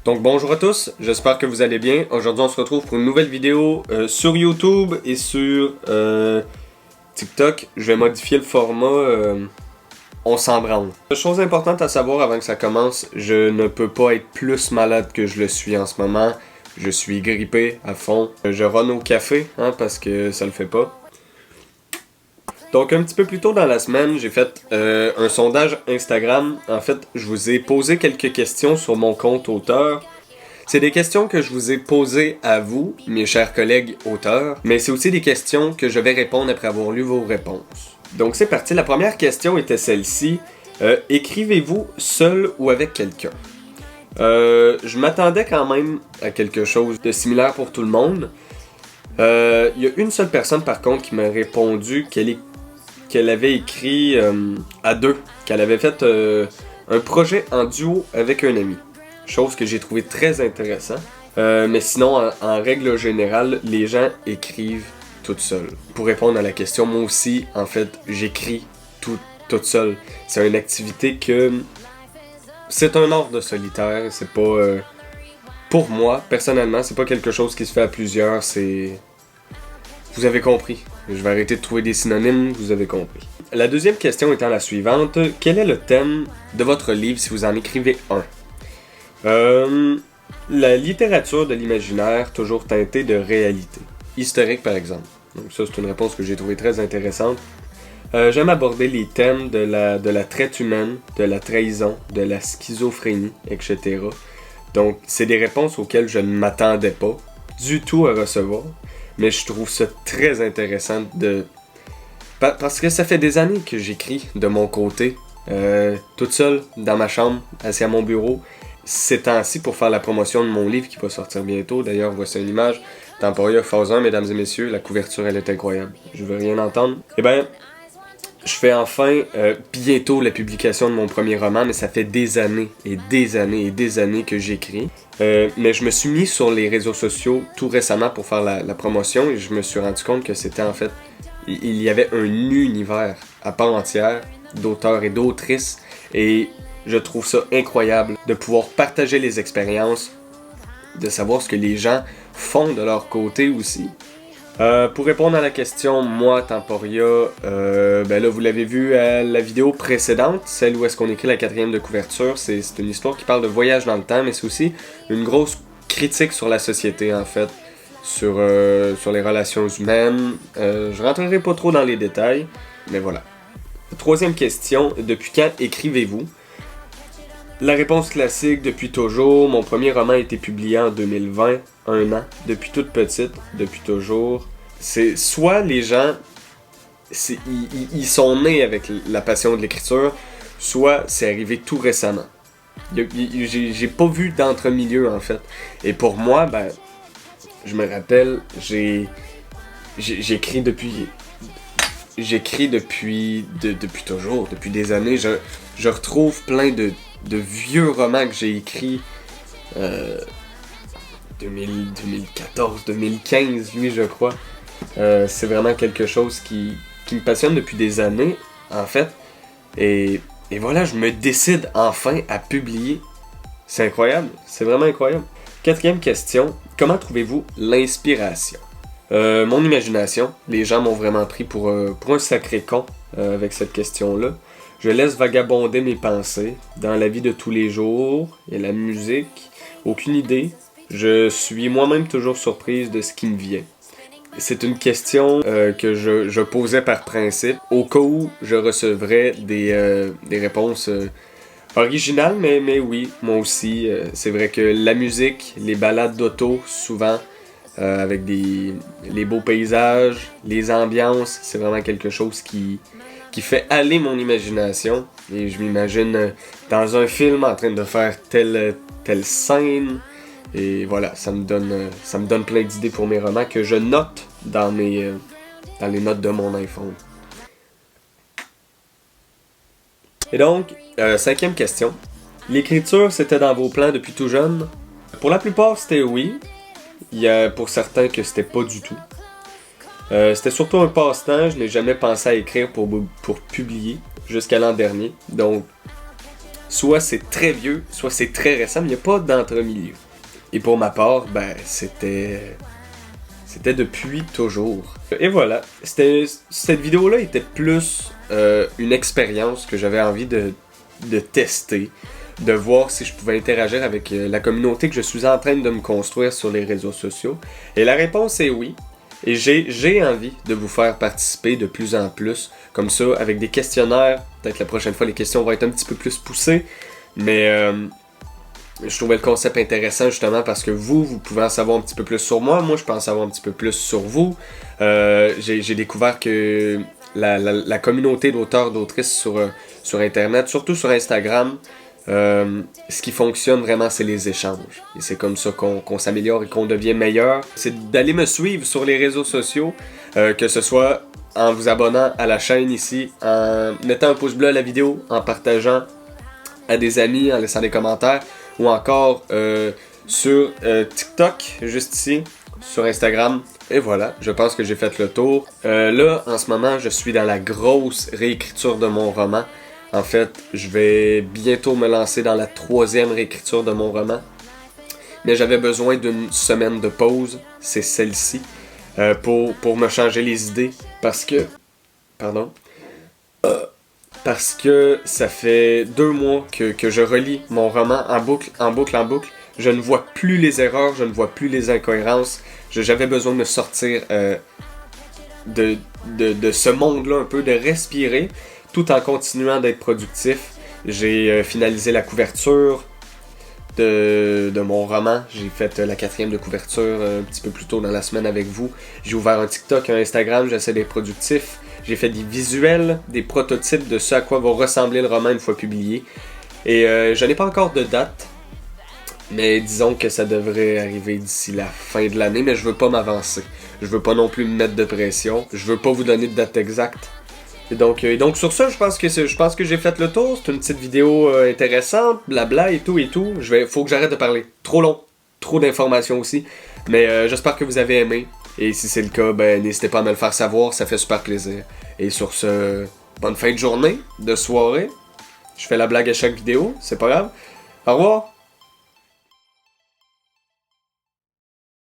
Donc bonjour à tous, j'espère que vous allez bien. Aujourd'hui on se retrouve pour une nouvelle vidéo sur YouTube et sur TikTok. Je vais modifier le format, on s'en branle. Chose importante à savoir avant que ça commence, je ne peux pas être plus malade que je le suis en ce moment. Je suis grippé à fond. Je run au café parce que ça le fait pas. Donc un petit peu plus tôt dans la semaine, j'ai fait un sondage Instagram. En fait, je vous ai posé quelques questions sur mon compte auteur. C'est des questions que je vous ai posées à vous, mes chers collègues auteurs, mais c'est aussi des questions que je vais répondre après avoir lu vos réponses. Donc c'est parti, la première question était celle-ci. Écrivez-vous seul ou avec quelqu'un? Je m'attendais quand même à quelque chose de similaire pour tout le monde. Il y a une seule personne par contre qui m'a répondu qu'elle avait écrit à deux, qu'elle avait fait un projet en duo avec un ami. Chose que j'ai trouvé très intéressant. Mais sinon, en règle générale, les gens écrivent toutes seules. Pour répondre à la question, moi aussi, en fait, j'écris toute seule. C'est une activité que... C'est un art de solitaire, c'est pas... pour moi, personnellement, c'est pas quelque chose qui se fait à plusieurs, c'est... Vous avez compris. Je vais arrêter de trouver des synonymes, vous avez compris. La deuxième question étant la suivante. Quel est le thème de votre livre si vous en écrivez un? La littérature de l'imaginaire, toujours teintée de réalité. Historique, par exemple. Donc ça, c'est une réponse que j'ai trouvée très intéressante. J'aime aborder les thèmes de la traite humaine, de la trahison, de la schizophrénie, etc. Donc, c'est des réponses auxquelles je ne m'attendais pas du tout à recevoir. Mais je trouve ça très intéressant parce que ça fait des années que j'écris de mon côté, toute seule, dans ma chambre, assis à mon bureau. Ces temps-ci, pour faire la promotion de mon livre qui va sortir bientôt. D'ailleurs, voici une image. Temporia phase 1, mesdames et messieurs, la couverture, elle est incroyable. Je veux rien entendre. Eh ben, je fais enfin bientôt la publication de mon premier roman, mais ça fait des années et des années et des années que j'écris. Mais je me suis mis sur les réseaux sociaux tout récemment pour faire la promotion et je me suis rendu compte que c'était en fait... Il y avait un univers à part entière d'auteurs et d'autrices et je trouve ça incroyable de pouvoir partager les expériences, de savoir ce que les gens font de leur côté aussi. Pour répondre à la question, moi, Temporia, ben là, vous l'avez vu à la vidéo précédente, celle où est-ce qu'on écrit la 4e de couverture, c'est une histoire qui parle de voyage dans le temps, mais c'est aussi une grosse critique sur la société, en fait, sur les relations humaines. Je rentrerai pas trop dans les détails, mais voilà. Troisième question, depuis quand écrivez-vous? La réponse classique, depuis toujours. Mon premier roman a été publié en 2020, un an, depuis toute petite, depuis toujours. C'est soit les gens, ils sont nés avec la passion de l'écriture, soit c'est arrivé tout récemment. J'ai pas vu d'entre-milieu en fait. Et pour moi, ben, je me rappelle, j'écris depuis toujours, depuis des années. Je retrouve plein de vieux romans que j'ai écrits 2014, 2015, lui je crois. C'est vraiment quelque chose qui me passionne depuis des années, en fait. Et voilà, je me décide enfin à publier. C'est incroyable, c'est vraiment incroyable. Quatrième question, comment trouvez-vous l'inspiration? Mon imagination, les gens m'ont vraiment pris pour un sacré con avec cette question-là. Je laisse vagabonder mes pensées dans la vie de tous les jours et la musique. Aucune idée. Je suis moi-même toujours surprise de ce qui me vient. C'est une question que je posais par principe, au cas où je recevrais des réponses originales, mais oui, moi aussi. C'est vrai que la musique, les balades d'auto, souvent, avec les beaux paysages, les ambiances, c'est vraiment quelque chose qui fait aller mon imagination. Et je m'imagine dans un film en train de faire telle scène. Et voilà, ça me donne plein d'idées pour mes romans que je note dans les notes de mon iPhone. Et donc, cinquième question. L'écriture, c'était dans vos plans depuis tout jeune? Pour la plupart, c'était oui. Il y a pour certains que c'était pas du tout. C'était surtout un passe-temps, je n'ai jamais pensé à écrire pour publier jusqu'à l'an dernier. Donc, soit c'est très vieux, soit c'est très récent, mais il n'y a pas d'entre-milieu. Et pour ma part, ben, c'était depuis toujours. Et voilà, cette vidéo-là était plus une expérience que j'avais envie de tester, de voir si je pouvais interagir avec la communauté que je suis en train de me construire sur les réseaux sociaux. Et la réponse est oui. Et j'ai envie de vous faire participer de plus en plus, comme ça, avec des questionnaires. Peut-être la prochaine fois, les questions vont être un petit peu plus poussées, mais je trouvais le concept intéressant justement parce que vous pouvez en savoir un petit peu plus sur moi. Moi, je peux en savoir un petit peu plus sur vous. J'ai découvert que la communauté d'auteurs, d'autrices sur Internet, surtout sur Instagram, ce qui fonctionne vraiment, c'est les échanges. Et c'est comme ça qu'on s'améliore et qu'on devient meilleur. C'est d'aller me suivre sur les réseaux sociaux, que ce soit en vous abonnant à la chaîne ici, en mettant un pouce bleu à la vidéo, en partageant à des amis, en laissant des commentaires, ou encore sur TikTok, juste ici, sur Instagram. Et voilà, je pense que j'ai fait le tour. Là, en ce moment, je suis dans la grosse réécriture de mon roman. En fait, je vais bientôt me lancer dans la 3e réécriture de mon roman. Mais j'avais besoin d'une semaine de pause, c'est celle-ci, pour me changer les idées. Parce que ça fait 2 mois que je relis mon roman en boucle. Je ne vois plus les erreurs, je ne vois plus les incohérences. J'avais besoin de sortir de ce monde-là un peu, de respirer, tout en continuant d'être productif. J'ai finalisé la couverture de mon roman. J'ai fait la 4e de couverture un petit peu plus tôt dans la semaine avec vous. J'ai ouvert un TikTok, un Instagram, j'essaie d'être productif. J'ai fait des visuels, des prototypes de ce à quoi va ressembler le roman une fois publié. Et je n'ai pas encore de date, mais disons que ça devrait arriver d'ici la fin de l'année, mais je veux pas m'avancer. Je veux pas non plus me mettre de pression. Je veux pas vous donner de date exacte. Et donc sur ça, je pense que j'ai fait le tour. C'est une petite vidéo intéressante, blabla et tout. Faut que j'arrête de parler. Trop long, trop d'informations aussi. Mais j'espère que vous avez aimé. Et si c'est le cas, ben n'hésitez pas à me le faire savoir, ça fait super plaisir. Et sur ce, bonne fin de journée, de soirée. Je fais la blague à chaque vidéo, c'est pas grave. Au revoir!